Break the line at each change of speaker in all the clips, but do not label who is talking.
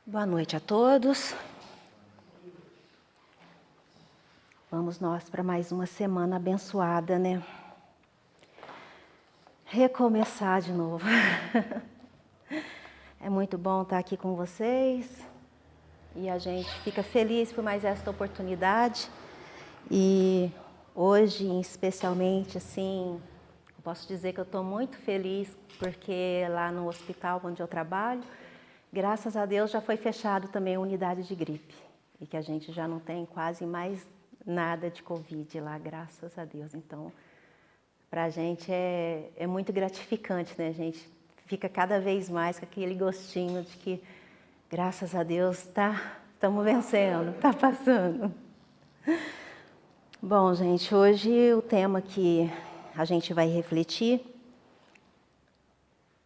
Boa noite a todos. Vamos nós para mais uma semana abençoada, né? Recomeçar de novo. É muito bom estar aqui com vocês e a gente fica feliz por mais esta oportunidade. E hoje, especialmente, assim, eu posso dizer que eu estou muito feliz porque lá no hospital onde eu trabalho, graças a Deus já foi fechado também a unidade de gripe e que a gente já não tem quase mais nada de Covid lá, graças a Deus. Então, para a gente é muito gratificante, né? A gente fica cada vez mais com aquele gostinho de que, graças a Deus, estamos vencendo, está passando. Bom, gente, hoje o tema que a gente vai refletir,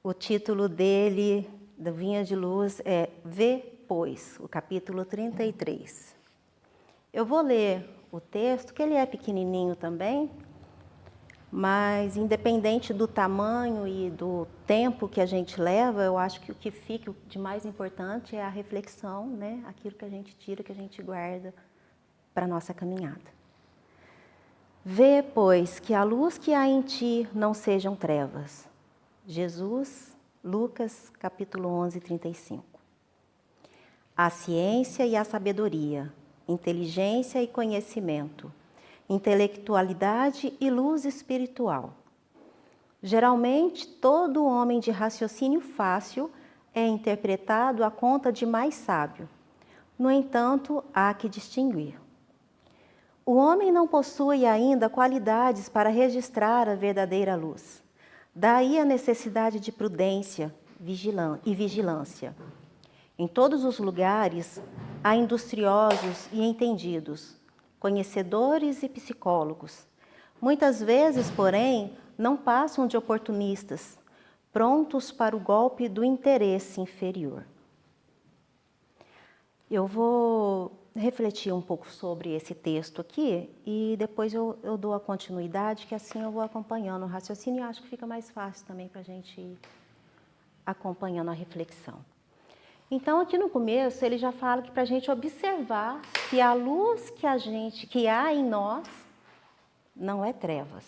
o título dele, da Vinha de Luz, é Vê, pois, o capítulo 33. Eu vou ler o texto, que ele é pequenininho também, mas independente do tamanho e do tempo que a gente leva, eu acho que o que fica de mais importante é a reflexão, né? Aquilo que a gente tira, que a gente guarda para a nossa caminhada. Vê, pois, que a luz que há em ti não sejam trevas. Jesus, Lucas, capítulo 11, 35. A ciência e a sabedoria, inteligência e conhecimento, intelectualidade e luz espiritual. Geralmente, todo homem de raciocínio fácil é interpretado à conta de mais sábio. No entanto, há que distinguir. O homem não possui ainda qualidades para registrar a verdadeira luz. Daí a necessidade de prudência e vigilância. Em todos os lugares, há industriosos e entendidos, conhecedores e psicólogos. Muitas vezes, porém, não passam de oportunistas, prontos para o golpe do interesse inferior. Eu vou refletir um pouco sobre esse texto aqui e depois eu dou a continuidade, que assim eu vou acompanhando o raciocínio e acho que fica mais fácil também para a gente ir acompanhando a reflexão. Então, aqui no começo, ele já fala que para a gente observar se a luz que há em nós não é trevas.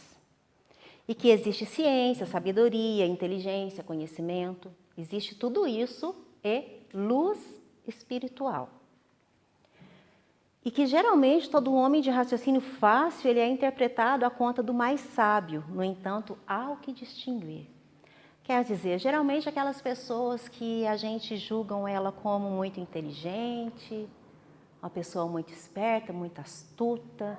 E que existe ciência, sabedoria, inteligência, conhecimento. Existe tudo isso e luz espiritual. E que geralmente todo homem de raciocínio fácil ele é interpretado à conta do mais sábio. No entanto, há o que distinguir. Quer dizer, geralmente aquelas pessoas que a gente julgam ela como muito inteligente, uma pessoa muito esperta, muito astuta,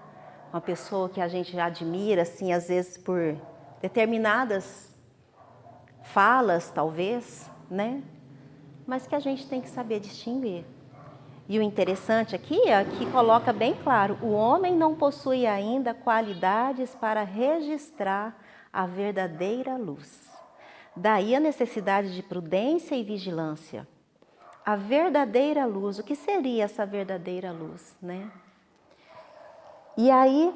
uma pessoa que a gente admira, assim, às vezes por determinadas falas, talvez, né? Mas que a gente tem que saber distinguir. E o interessante aqui é que coloca bem claro, o homem não possui ainda qualidades para registrar a verdadeira luz. Daí a necessidade de prudência e vigilância. A verdadeira luz, o que seria essa verdadeira luz, né? E aí,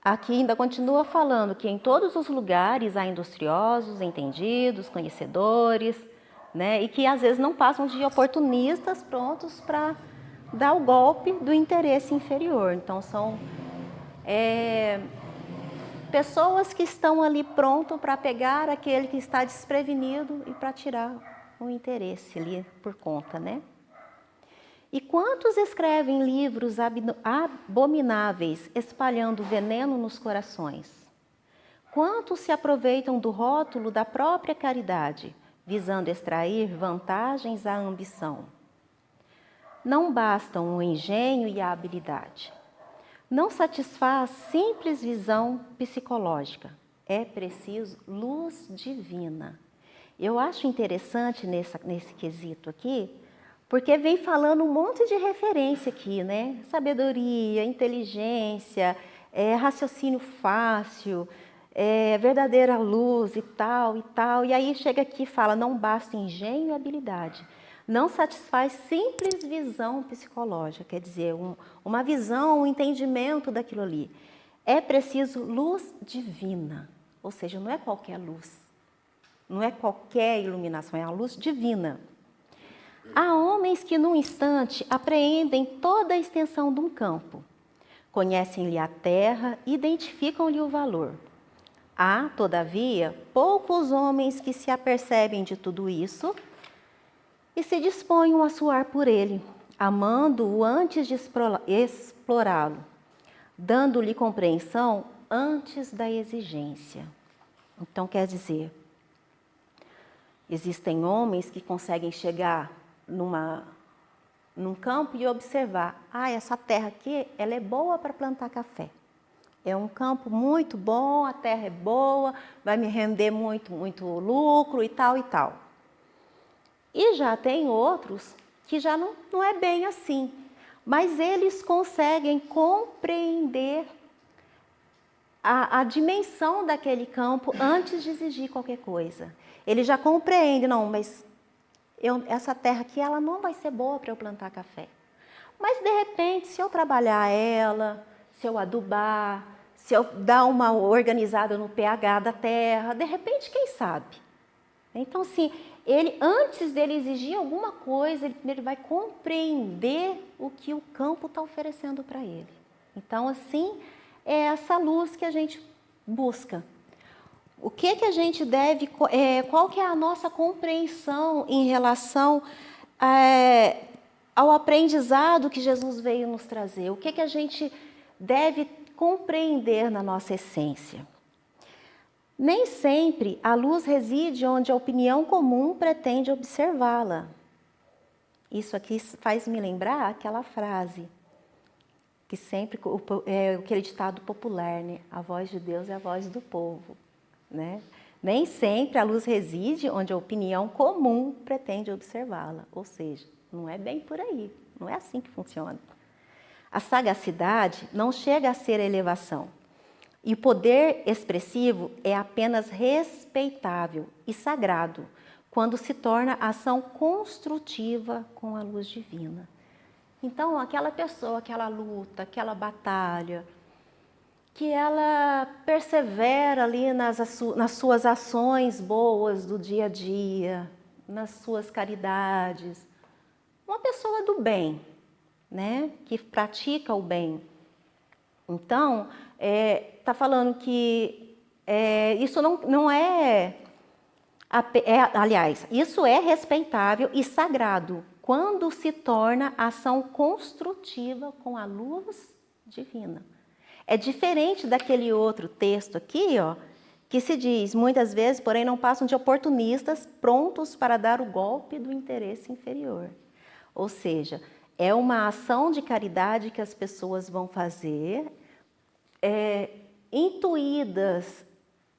aqui ainda continua falando que em todos os lugares há industriosos, entendidos, conhecedores, né? E que às vezes não passam de oportunistas prontos para dar o golpe do interesse inferior. Então são pessoas que estão ali pronto para pegar aquele que está desprevenido e para tirar o interesse ali por conta, né? E quantos escrevem livros abomináveis, espalhando veneno nos corações? Quantos se aproveitam do rótulo da própria caridade, visando extrair vantagens à ambição? Não bastam o engenho e a habilidade. Não satisfaz simples visão psicológica. É preciso luz divina. Eu acho interessante nesse quesito aqui, porque vem falando um monte de referência aqui, né? Sabedoria, inteligência, raciocínio fácil, verdadeira luz e tal e tal. E aí chega aqui e fala, não basta engenho e habilidade. Não satisfaz simples visão psicológica, quer dizer, uma visão, um entendimento daquilo ali. É preciso luz divina, ou seja, não é qualquer luz, não é qualquer iluminação, é a luz divina. Há homens que num instante apreendem toda a extensão de um campo, conhecem-lhe a terra, identificam-lhe o valor. Há, todavia, poucos homens que se apercebem de tudo isso e se dispõem a suar por ele, amando-o antes de explorá-lo, dando-lhe compreensão antes da exigência. Então, quer dizer, existem homens que conseguem chegar num campo e observar, essa terra aqui, ela é boa para plantar café. É um campo muito bom, a terra é boa, vai me render muito, muito lucro e tal e tal. E já tem outros que já não é bem assim, mas eles conseguem compreender a dimensão daquele campo antes de exigir qualquer coisa. Ele já compreende, não, mas essa terra aqui ela não vai ser boa para eu plantar café. Mas de repente, se eu trabalhar ela, se eu adubar, se eu dar uma organizada no pH da terra, de repente, quem sabe? Então, assim, antes dele exigir alguma coisa, ele vai compreender o que o campo está oferecendo para ele. Então, assim, é essa luz que a gente busca. O que a gente deve, qual que é a nossa compreensão em relação ao aprendizado que Jesus veio nos trazer? O que a gente deve compreender na nossa essência? Nem sempre a luz reside onde a opinião comum pretende observá-la. Isso aqui faz me lembrar aquela frase, que sempre aquele ditado popular, né? A voz de Deus é a voz do povo, né? Nem sempre a luz reside onde a opinião comum pretende observá-la, ou seja, não é bem por aí, não é assim que funciona. A sagacidade não chega a ser a elevação, e o poder expressivo é apenas respeitável e sagrado quando se torna ação construtiva com a luz divina. Então, aquela pessoa, aquela luta, aquela batalha, que ela persevera ali nas suas ações boas do dia a dia, nas suas caridades. Uma pessoa do bem, né? Que pratica o bem. Então, está falando que isso não é, aliás, isso é respeitável e sagrado quando se torna ação construtiva com a luz divina. É diferente daquele outro texto aqui, ó, que se diz, muitas vezes, porém, não passam de oportunistas prontos para dar o golpe do interesse inferior. Ou seja, é uma ação de caridade que as pessoas vão fazer, intuídas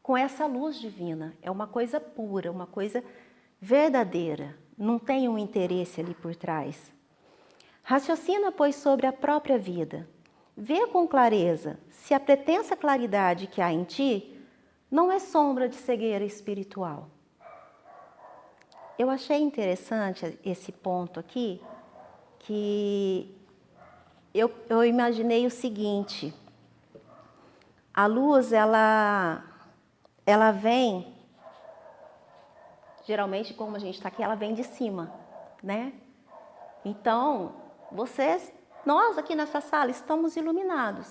com essa luz divina. É uma coisa pura, uma coisa verdadeira. Não tem um interesse ali por trás. Raciocina, pois, sobre a própria vida. Vê com clareza se a pretensa claridade que há em ti não é sombra de cegueira espiritual. Eu achei interessante esse ponto aqui, que eu imaginei o seguinte: a luz, ela vem, geralmente, como a gente está aqui, ela vem de cima, né? Então, nós aqui nessa sala estamos iluminados.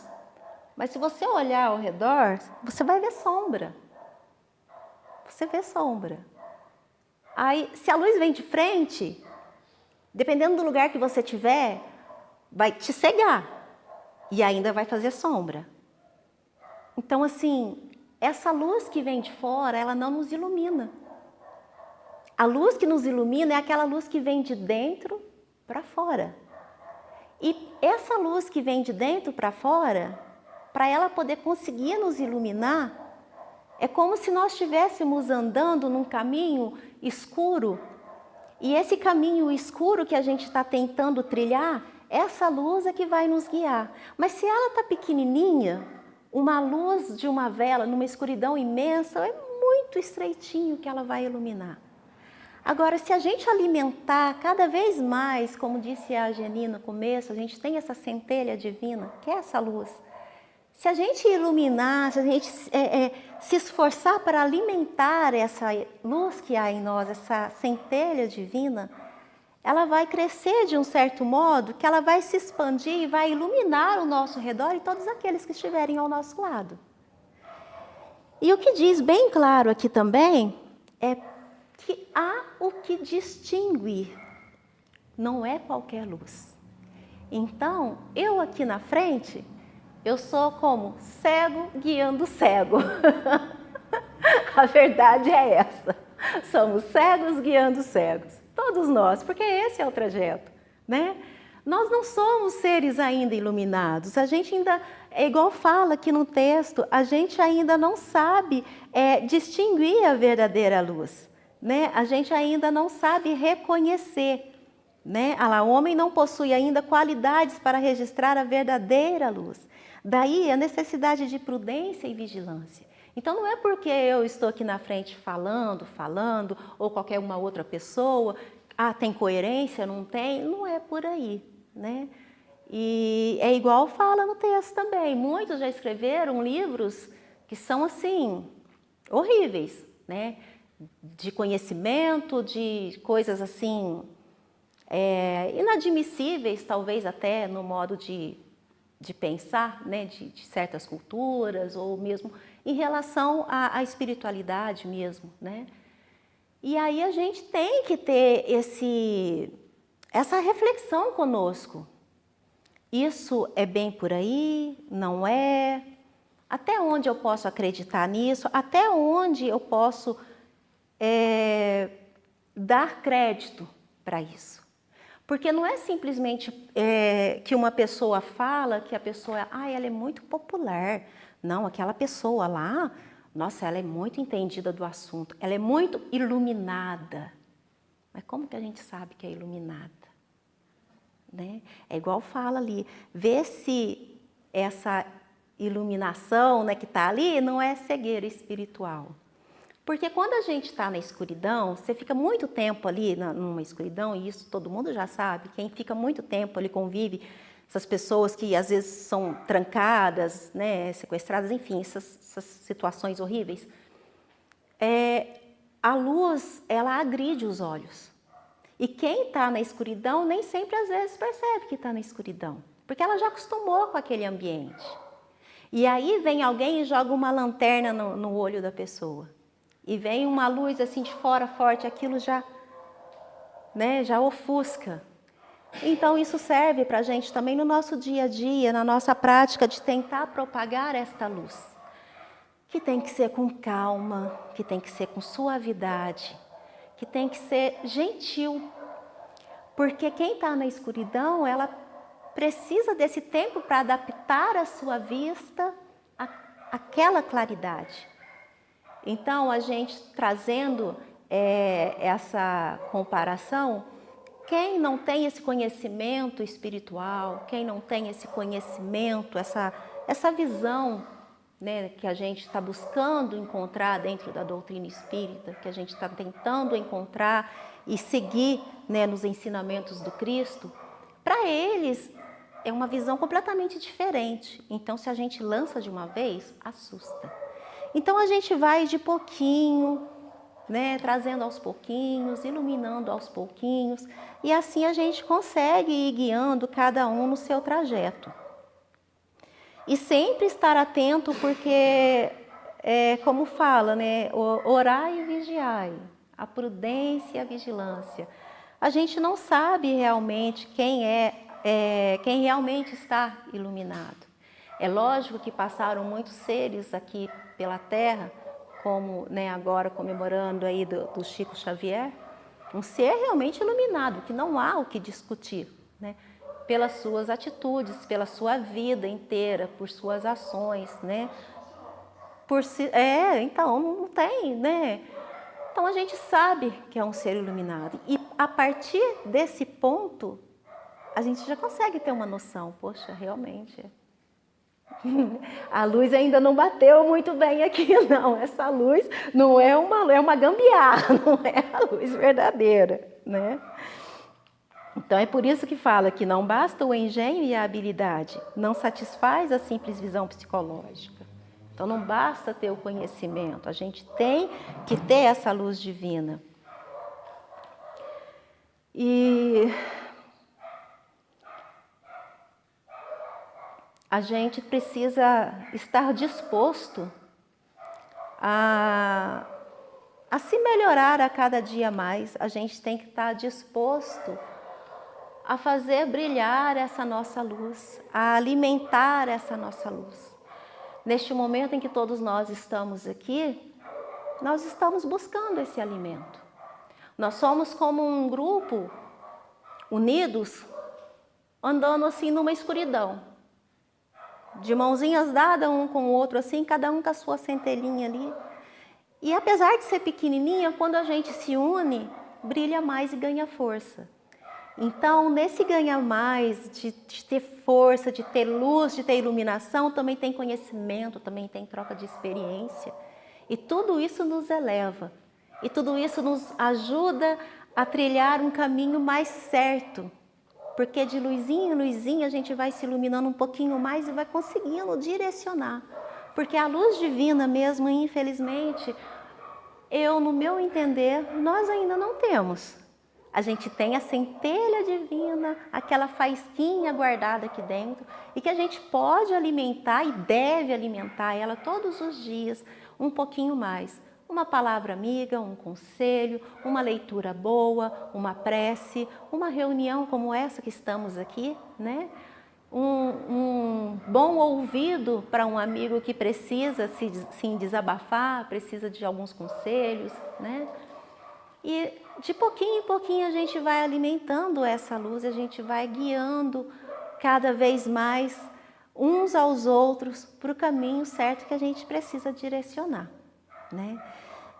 Mas se você olhar ao redor, você vai ver sombra. Você vê sombra. Aí, se a luz vem de frente, dependendo do lugar que você estiver, vai te cegar. E ainda vai fazer sombra. Então, assim, essa luz que vem de fora, ela não nos ilumina. A luz que nos ilumina é aquela luz que vem de dentro para fora. E essa luz que vem de dentro para fora, para ela poder conseguir nos iluminar, é como se nós estivéssemos andando num caminho escuro. E esse caminho escuro que a gente está tentando trilhar, essa luz é que vai nos guiar. Mas se ela está pequenininha, uma luz de uma vela numa escuridão imensa, é muito estreitinho que ela vai iluminar. Agora, se a gente alimentar cada vez mais, como disse a Geni no começo, a gente tem essa centelha divina, que é essa luz. Se a gente iluminar, se a gente se esforçar para alimentar essa luz que há em nós, essa centelha divina, ela vai crescer de um certo modo que ela vai se expandir e vai iluminar o nosso redor e todos aqueles que estiverem ao nosso lado. E o que diz bem claro aqui também é que há o que distingue, não é qualquer luz. Então, eu aqui na frente, eu sou como cego guiando cego. A verdade é essa. Somos cegos guiando cegos. Todos nós, porque esse é o trajeto, né? Nós não somos seres ainda iluminados. A gente ainda, é igual fala aqui no texto, a gente ainda não sabe distinguir a verdadeira luz, né? A gente ainda não sabe reconhecer. Né? O homem não possui ainda qualidades para registrar a verdadeira luz. Daí a necessidade de prudência e vigilância. Então não é porque eu estou aqui na frente falando, ou qualquer uma outra pessoa, tem coerência, não tem? Não é por aí, né? E é igual fala no texto também. Muitos já escreveram livros que são assim, horríveis, né? De conhecimento, de coisas assim... inadmissíveis, talvez até no modo de pensar, né, de certas culturas, ou mesmo em relação à espiritualidade mesmo, né? E aí a gente tem que ter essa reflexão conosco. Isso é bem por aí? Não é? Até onde eu posso acreditar nisso? Até onde eu posso dar crédito para isso? Porque não é simplesmente que uma pessoa fala que a pessoa ela é muito popular. Não, aquela pessoa lá, nossa, ela é muito entendida do assunto, ela é muito iluminada. Mas como que a gente sabe que é iluminada? Né? É igual fala ali, vê se essa iluminação, né, que está ali não é cegueira espiritual. Porque quando a gente está na escuridão, você fica muito tempo ali numa escuridão, e isso todo mundo já sabe, quem fica muito tempo ali convive, essas pessoas que às vezes são trancadas, né, sequestradas, enfim, essas situações horríveis, a luz, ela agride os olhos. E quem está na escuridão nem sempre às vezes percebe que está na escuridão, porque ela já acostumou com aquele ambiente. E aí vem alguém e joga uma lanterna no olho da pessoa. E vem uma luz assim de fora forte, aquilo já ofusca. Então isso serve para a gente também no nosso dia a dia, na nossa prática de tentar propagar esta luz. Que tem que ser com calma, que tem que ser com suavidade, que tem que ser gentil. Porque quem está na escuridão, ela precisa desse tempo para adaptar a sua vista àquela claridade. Então, a gente trazendo essa comparação, quem não tem esse conhecimento espiritual, quem não tem esse conhecimento, essa visão, né, que a gente está buscando encontrar dentro da doutrina espírita, que a gente está tentando encontrar e seguir, né, nos ensinamentos do Cristo, para eles é uma visão completamente diferente. Então, se a gente lança de uma vez, assusta. Então a gente vai de pouquinho, né, trazendo aos pouquinhos, iluminando aos pouquinhos, e assim a gente consegue ir guiando cada um no seu trajeto. E sempre estar atento, porque, como fala, né, orai e vigiai, a prudência e a vigilância. A gente não sabe realmente quem realmente está iluminado. É lógico que passaram muitos seres aqui pela Terra, como, né, agora comemorando aí do Chico Xavier, um ser realmente iluminado, que não há o que discutir, né, pelas suas atitudes, pela sua vida inteira, por suas ações, né, então não tem, né, então a gente sabe que é um ser iluminado, e a partir desse ponto, a gente já consegue ter uma noção, poxa, realmente a luz ainda não bateu muito bem aqui, não. Essa luz não é uma gambiarra, não é a luz verdadeira, né? Então é por isso que fala que não basta o engenho e a habilidade, não satisfaz a simples visão psicológica. Então não basta ter o conhecimento, a gente tem que ter essa luz divina. E a gente precisa estar disposto a se melhorar a cada dia mais. A gente tem que estar disposto a fazer brilhar essa nossa luz, a alimentar essa nossa luz. Neste momento em que todos nós estamos aqui, nós estamos buscando esse alimento. Nós somos como um grupo unidos, andando assim numa escuridão, de mãozinhas dadas um com o outro assim, cada um com a sua centelhinha ali. E apesar de ser pequenininha, quando a gente se une, brilha mais e ganha força. Então, nesse ganhar mais, de ter força, de ter luz, de ter iluminação, também tem conhecimento, também tem troca de experiência. E tudo isso nos eleva. E tudo isso nos ajuda a trilhar um caminho mais certo. Porque de luzinha em luzinha a gente vai se iluminando um pouquinho mais e vai conseguindo direcionar. Porque a luz divina mesmo, infelizmente, no meu entender, nós ainda não temos. A gente tem a centelha divina, aquela faísquinha guardada aqui dentro, e que a gente pode alimentar e deve alimentar ela todos os dias, um pouquinho mais. Uma palavra amiga, um conselho, uma leitura boa, uma prece, uma reunião como essa que estamos aqui, né? Um bom ouvido para um amigo que precisa se desabafar, precisa de alguns conselhos, né? E de pouquinho em pouquinho a gente vai alimentando essa luz, a gente vai guiando cada vez mais uns aos outros para o caminho certo que a gente precisa direcionar, né?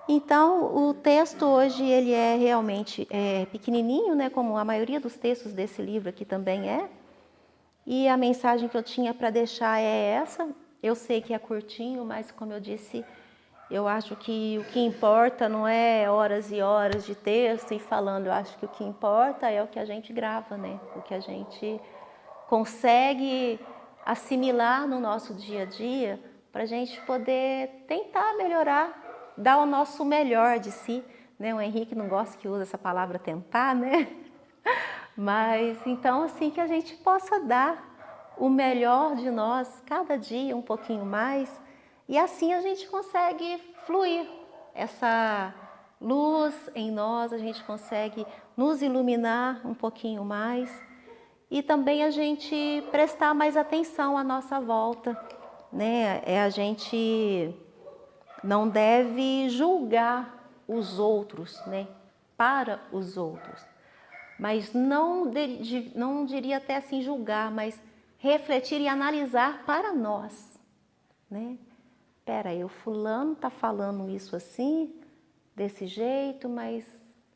Então, o texto hoje ele é realmente pequenininho, né? Como a maioria dos textos desse livro aqui também é. E a mensagem que eu tinha para deixar é essa. Eu sei que é curtinho, mas como eu disse, eu acho que o que importa não é horas e horas de texto e falando. Eu acho que o que importa é o que a gente grava, né? O que a gente consegue assimilar no nosso dia a dia para a gente poder tentar melhorar, dar o nosso melhor de si, né? O Henrique não gosta que usa essa palavra tentar, né? Mas então assim que a gente possa dar o melhor de nós cada dia um pouquinho mais e assim a gente consegue fluir essa luz em nós, a gente consegue nos iluminar um pouquinho mais e também a gente prestar mais atenção à nossa volta, né? A gente não deve julgar os outros, né? Para os outros. Mas não diria até assim julgar, mas refletir e analisar para nós, né? Espera aí, o fulano está falando isso assim, desse jeito, mas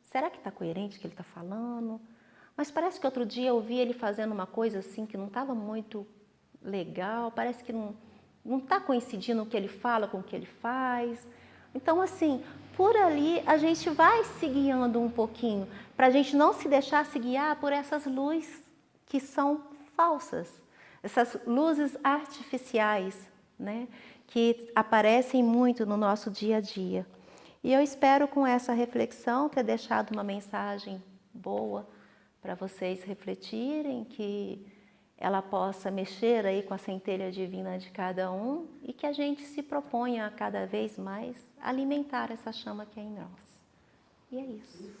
será que está coerente o que ele está falando? Mas parece que outro dia eu vi ele fazendo uma coisa assim que não estava muito legal, parece que não está coincidindo o que ele fala com o que ele faz. Então, assim, por ali a gente vai se guiando um pouquinho, para a gente não se deixar se guiar por essas luzes que são falsas, essas luzes artificiais, né, que aparecem muito no nosso dia a dia. E eu espero com essa reflexão ter deixado uma mensagem boa para vocês refletirem, que ela possa mexer aí com a centelha divina de cada um e que a gente se proponha a cada vez mais alimentar essa chama que é em nós. E é isso.